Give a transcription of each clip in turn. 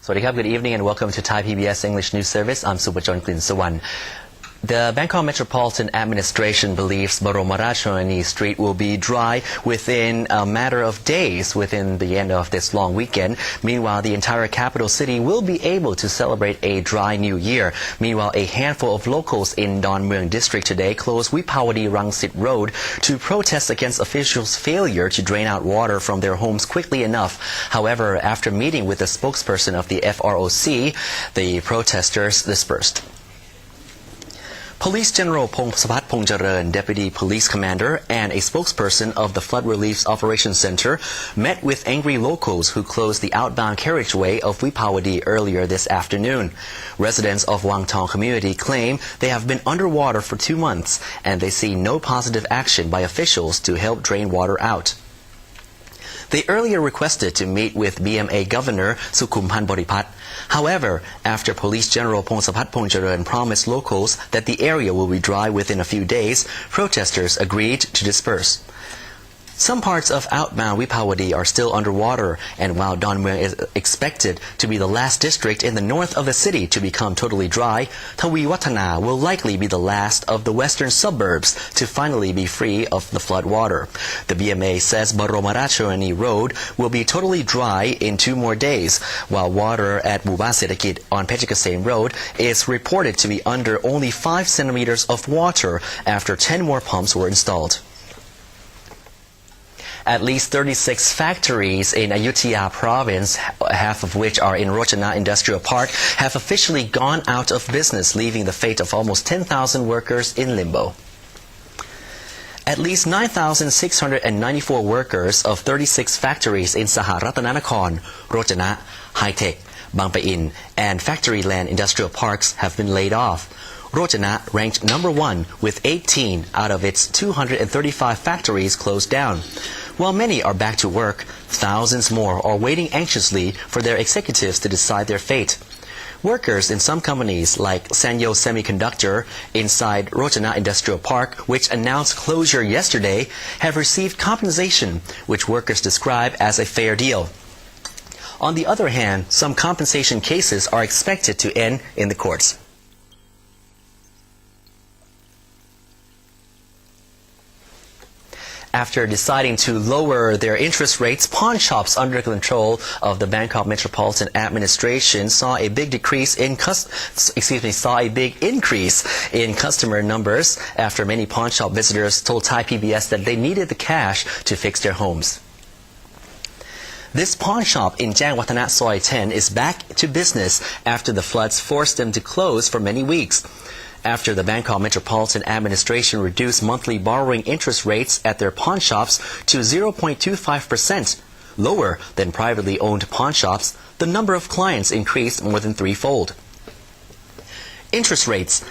Swadikap, good evening and welcome to Thai PBS English News Service. I'm Subhajon Klinsawan. The Bangkok Metropolitan Administration believes Boromarachorani Street will be dry within a matter of days within the end of this long weekend. Meanwhile, the entire capital city will be able to celebrate a dry new year. Meanwhile, a handful of locals in Don Mueang district today closed Wipawadi Rangsit Road to protest against officials' failure to drain out water from their homes quickly enough. However, after meeting with the spokesperson of the FROC, the protesters dispersed. Police General Pongsapat Pongjaran, Deputy Police Commander, and a spokesperson of the Flood Relief's Operations Center met with angry locals who closed the outbound carriageway of Wipawadi earlier this afternoon. Residents of Wangtong community claim they have been underwater for 2 months and they see no positive action by officials to help drain water out. They earlier requested to meet with BMA Governor Sukhumpan Boripat. However, after Police General Pongsapat Pongjaran promised locals that the area will be dry within a few days, protesters agreed to disperse. Some parts of outbound Wipawadi are still underwater, and while Don Mueang is expected to be the last district in the north of the city to become totally dry, Tawi Watana will likely be the last of the western suburbs to finally be free of the flood water. The BMA says Boromarachorani Road will be totally dry in 2 more days, while water at Muban Setakit on Pechikasem Road is reported to be under only 5 centimeters of water after 10 more pumps were installed. At least 36 factories in Ayutthaya province, half of which are in Rojana Industrial Park, have officially gone out of business, leaving the fate of almost 10,000 workers in limbo. At least 9,694 workers of 36 factories in Saharatananakhon, Rojana, High Tech, Bangpain, and Factoryland Industrial Parks have been laid off. Rojana ranked number 1 with 18 out of its 235 factories closed down. While many are back to work, thousands more are waiting anxiously for their executives to decide their fate. Workers in some companies like Sanyo Semiconductor inside Rojana Industrial Park, which announced closure yesterday, have received compensation, which workers describe as a fair deal. On the other hand, some compensation cases are expected to end in the courts. After deciding to lower their interest rates, pawn shops under control of the Bangkok Metropolitan Administration saw a big increase in customer numbers after many pawn shop visitors told Thai PBS that they needed the cash to fix their homes. This pawn shop in Jang Watana Soi 10 is back to business after the floods forced them to close for many weeks. After the Bangkok Metropolitan Administration reduced monthly borrowing interest rates at their pawn shops to 0.25%, lower than privately owned pawn shops, the number of clients increased more than 3-fold. Interest rates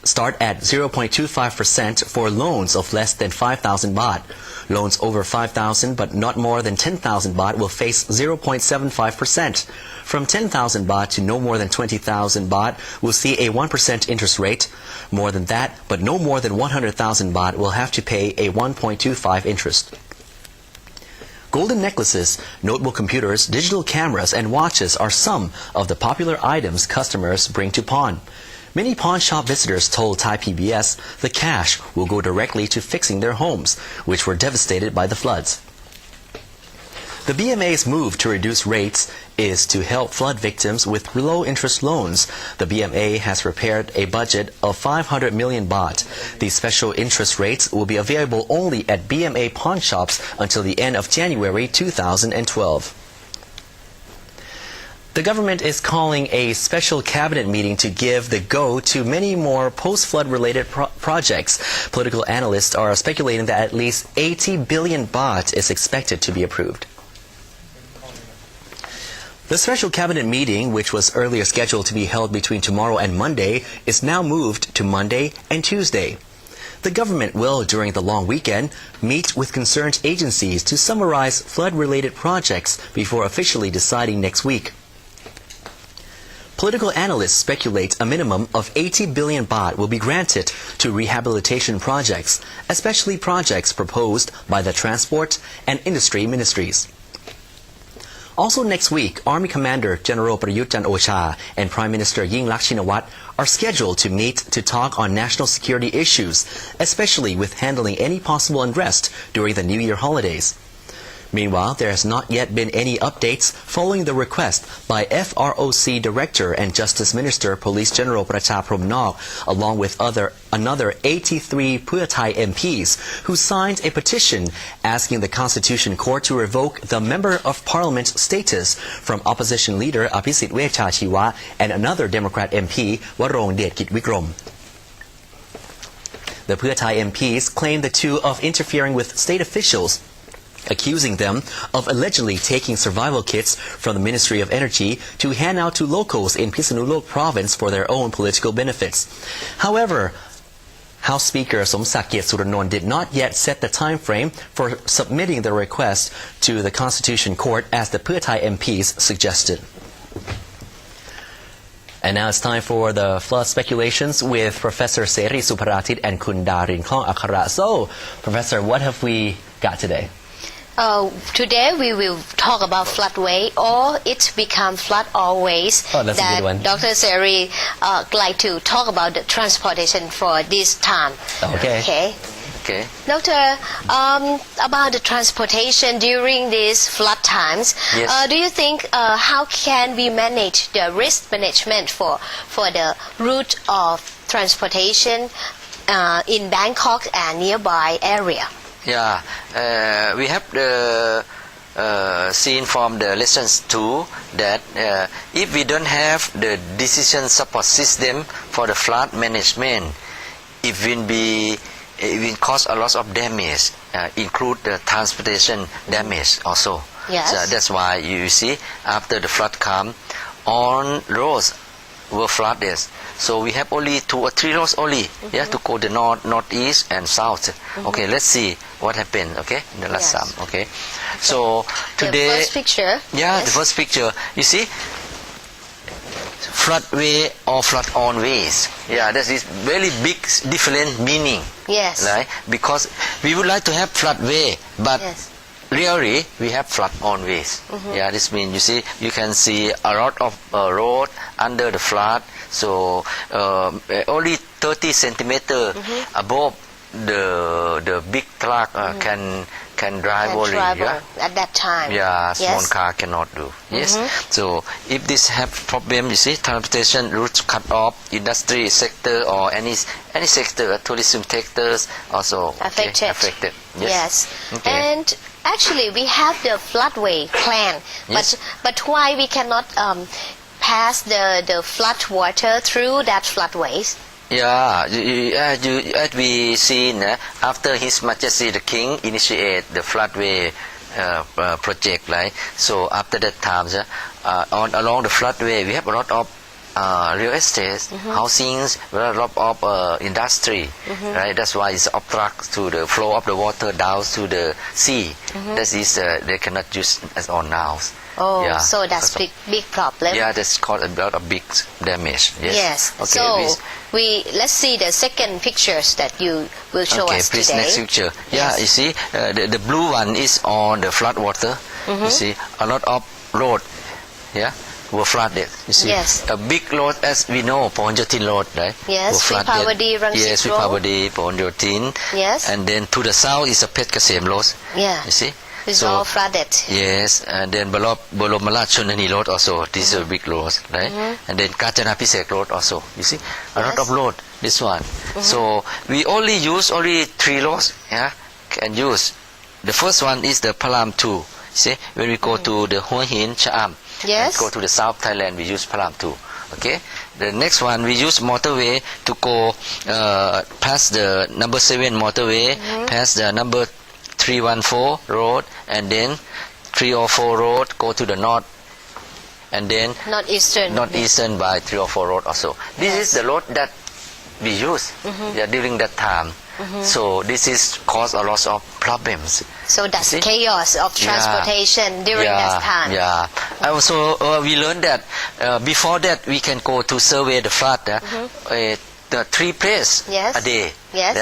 start at 0.25% for loans of less than 5,000 baht. Loans over 5,000 but not more than 10,000 baht will face 0.75%. From 10,000 baht to no more than 20,000 baht will see a 1% interest rate. More than that, but no more than 100,000 baht will have to pay a 1.25 interest. Golden necklaces, notebook computers, digital cameras, and watches are some of the popular items customers bring to pawn. Many pawn shop visitors told Thai PBS the cash will go directly to fixing their homes, which were devastated by the floods. The BMA's move to reduce rates is to help flood victims with low-interest loans. The BMA has prepared a budget of 500 million baht. These special interest rates will be available only at BMA pawn shops until the end of January 2012. The government is calling a special cabinet meeting to give the go to many more post-flood related projects. Political analysts are speculating that at least 80 billion baht is expected to be approved. The special cabinet meeting, which was earlier scheduled to be held between tomorrow and Monday, is now moved to Monday and Tuesday. The government will, during the long weekend, meet with concerned agencies to summarize flood-related projects before officially deciding next week. Political analysts speculate a minimum of 80 billion baht will be granted to rehabilitation projects, especially projects proposed by the Transport and Industry Ministries. Also next week, Army Commander General Prayut Chan-o-cha and Prime Minister Yingluck Shinawatra are scheduled to meet to talk on national security issues, especially with handling any possible unrest during the New Year holidays. Meanwhile, there has not yet been any updates following the request by FROC Director and Justice Minister Police General Pracha Promnok, along with another 83 Pheu Thai MPs who signed a petition asking the Constitution Court to revoke the Member of Parliament status from opposition leader Aphisit Wechchachiwa and another Democrat MP Warong Detkit Wikrom. The Pheu Thai MPs claim the two of interfering with state officials, accusing them of allegedly taking survival kits from the Ministry of Energy to hand out to locals in Phitsanulok province for their own political benefits. However, House Speaker Somsak Suranont did not yet set the time frame for submitting the request to the Constitution Court as the Pheu Thai MPs suggested. And now it's time for the flood speculations with Professor Seri Suparatit and Kun Darin Klong Akara. So, Professor, what have we got today? Today we will talk about floodway, or it become flood always. Oh, that's a good one. Dr. Seri like to talk about the transportation for this time. Okay. Doctor, about the transportation during these flood times, yes. Do you think how can we manage the risk management for the route of transportation in Bangkok and nearby area? Yeah, we have the seen from the lessons too that if we don't have the decision support system for the flood management, it will cause a lot of damage, include the transportation damage also. Yes. So that's why you see after the flood come, all roads were flooded. So we have only 2 or 3 roads only, to go the north, northeast, and south. Okay, let's see what happened. Okay, in the last time. Okay, so today. The first picture. Yeah, the first picture. You see, floodway or flood on ways. Yeah, that is very big different meaning. Yes. Right, because we would like to have floodway, but. Yes. Really, we have flood on ways. Yeah, this means you see, you can see a lot of road under the flood. So only 30 centimeter above the big truck can drive only. Yeah? At that time. Yeah, small car cannot do. Yes. So if this have problem, you see, transportation routes cut off, industry sector or any sector, tourism sectors also affected. Yes. Okay. And actually, we have the floodway plan, but why we cannot pass the flood water through that floodways? Yeah, as we seen after His Majesty the King initiate the floodway project, right? So after that time, along the floodway, we have a lot of real estate, housings, a lot of industry, right? That's why it's obstruct to the flow of the water down to the sea. That is, they cannot use as on now. Oh, yeah. So that's big problem. Yeah, that's caused a lot of big damage. Yes. Okay, so let's see the second pictures that you will show us please, today. next picture. Yeah, you see, the blue one is on the flood water. You see, a lot of road, were flooded. You see, a big road, as we know, Pohon road, right? Yes, Vipavadi, Rangsit Yes, Vipavadi, Pohon. Yes. And then to the south is a Phet Kasem road. Yeah. You see. It's all flooded. Yes, and then Bolomalat Chunani road also. This is a big road, right? And then Kachanapisek road also. You see, a lot of road. This one. So we only use 3 roads. Yeah, can use. The first one is the Palam 2. See, when we go to the Hua Hin Chaam. Yes. Go to the South Thailand, we use Palam 2. Okay. The next one we use motorway to go past the number 7 motorway, past the number 314 road, and then 304 road go to the north, and then northeastern by 304 road also. This is the road that we use during that time. So this is cause a lot of problems. So that's chaos of transportation during that time. Yeah. Also we learned that before that we can go to survey the flood the 3 places a day. Yes.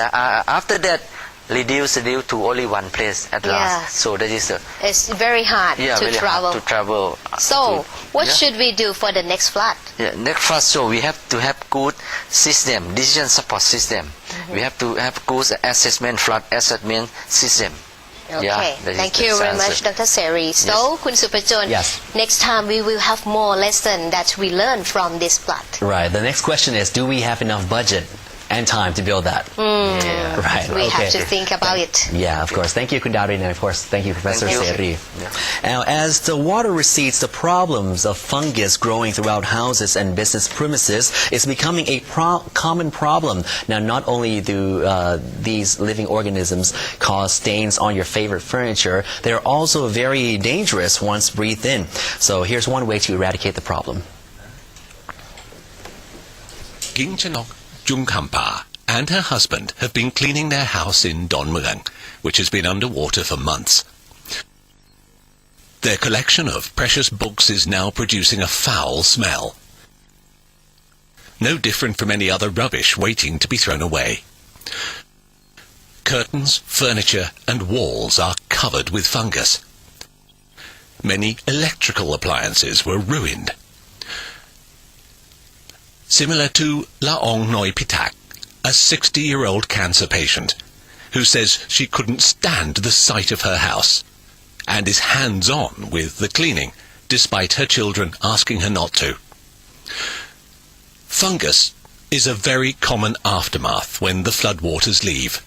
After that reduce to only one place at Yeah. last. So that is It's very hard to very travel. hard to travel. So, what yeah. should we do for the next flood? Next first, so we have to have good system, decision support system. We have to have good flood assessment system. Okay, thank you very much, Dr. Seri. So, Kun Supachon, Yes. next time we will have more lesson that we learn from this flood. Right. The next question is, do we have enough budget and time to build that? Yeah. Right. We okay. have to think about it. Yeah, of course. Thank you, Kundarin, and of course, thank you, Professor Thank you. Seri. Yeah. Now, as the water recedes, the problems of fungus growing throughout houses and business premises is becoming a common problem. Now, not only do these living organisms cause stains on your favorite furniture, they're also very dangerous once breathed in. So here's one way to eradicate the problem. Ging Chanok Jungkampa and her husband have been cleaning their house in Don Mueang, which has been underwater for months. Their collection of precious books is now producing a foul smell. No different from any other rubbish waiting to be thrown away. Curtains, furniture and walls are covered with fungus. Many electrical appliances were ruined. Similar to Laong Noi Pitak, a 60-year-old cancer patient who says she couldn't stand the sight of her house and is hands-on with the cleaning despite her children asking her not to. Fungus is a very common aftermath when the floodwaters leave.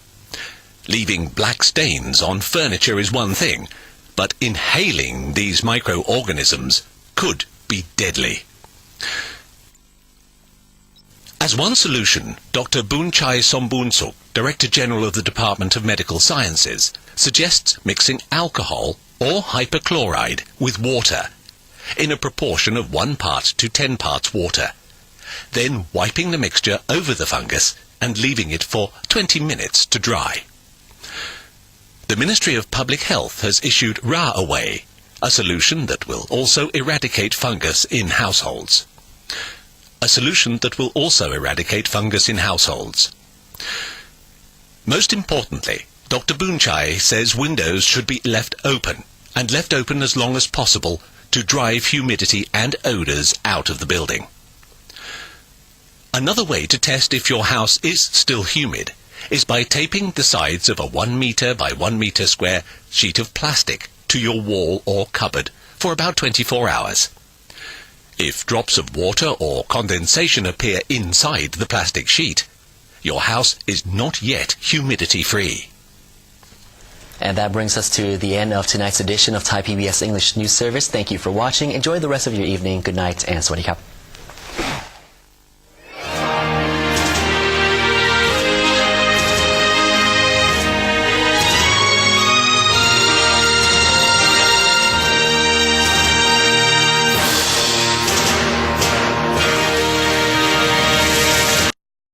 Leaving black stains on furniture is one thing, but inhaling these microorganisms could be deadly. As one solution, Dr. Boonchai Somboonsuk, Director General of the Department of Medical Sciences, suggests mixing alcohol or hypochlorite with water in a proportion of 1 part to 10 parts water, then wiping the mixture over the fungus and leaving it for 20 minutes to dry. The Ministry of Public Health has issued Ra Away, a solution that will also eradicate fungus in households. Most importantly, Dr. Boonchai says windows should be left open, and left open as long as possible to drive humidity and odours out of the building. Another way to test if your house is still humid is by taping the sides of a 1 metre by 1 metre square sheet of plastic to your wall or cupboard for about 24 hours. If drops of water or condensation appear inside the plastic sheet, your house is not yet humidity-free. And that brings us to the end of tonight's edition of Thai PBS English News Service. Thank you for watching. Enjoy the rest of your evening. Good night and Sawasdee krap.